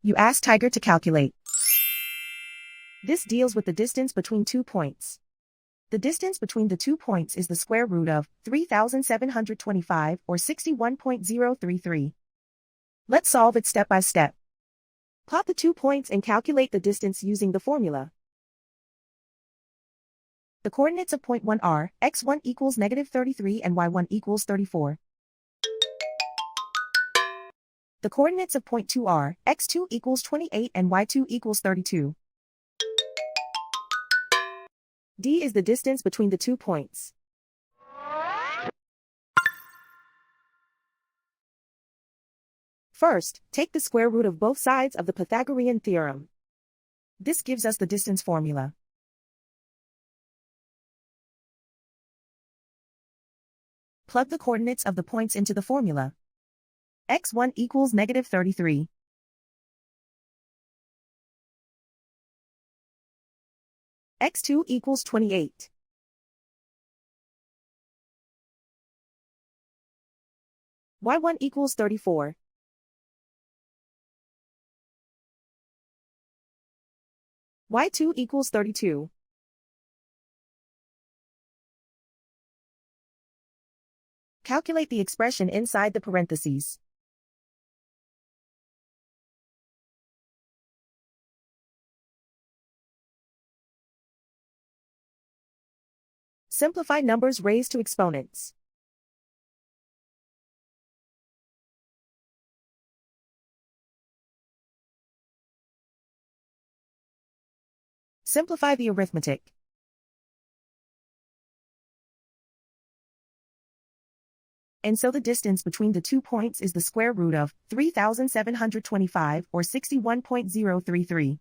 You ask Tiger to calculate. This deals with the distance between 2 points. The distance between the 2 points is the square root of 3,725 or 61.033. Let's solve it step by step. Plot the 2 points and calculate the distance using the formula. The coordinates of point 1 are x1 equals -33 and y1 equals 34. The coordinates of point 2 are x2 equals 28 and y2 equals 32. D is the distance between the 2 points. First, take the square root of both sides of the Pythagorean theorem. This gives us the distance formula. Plug the coordinates of the points into the formula. x1 equals -33. x2 equals 28. y1 equals 34. y2 equals 32. Calculate the expression inside the parentheses. Simplify numbers raised to exponents. Simplify the arithmetic. And so the distance between the 2 points is the square root of 3,725 or 61.033.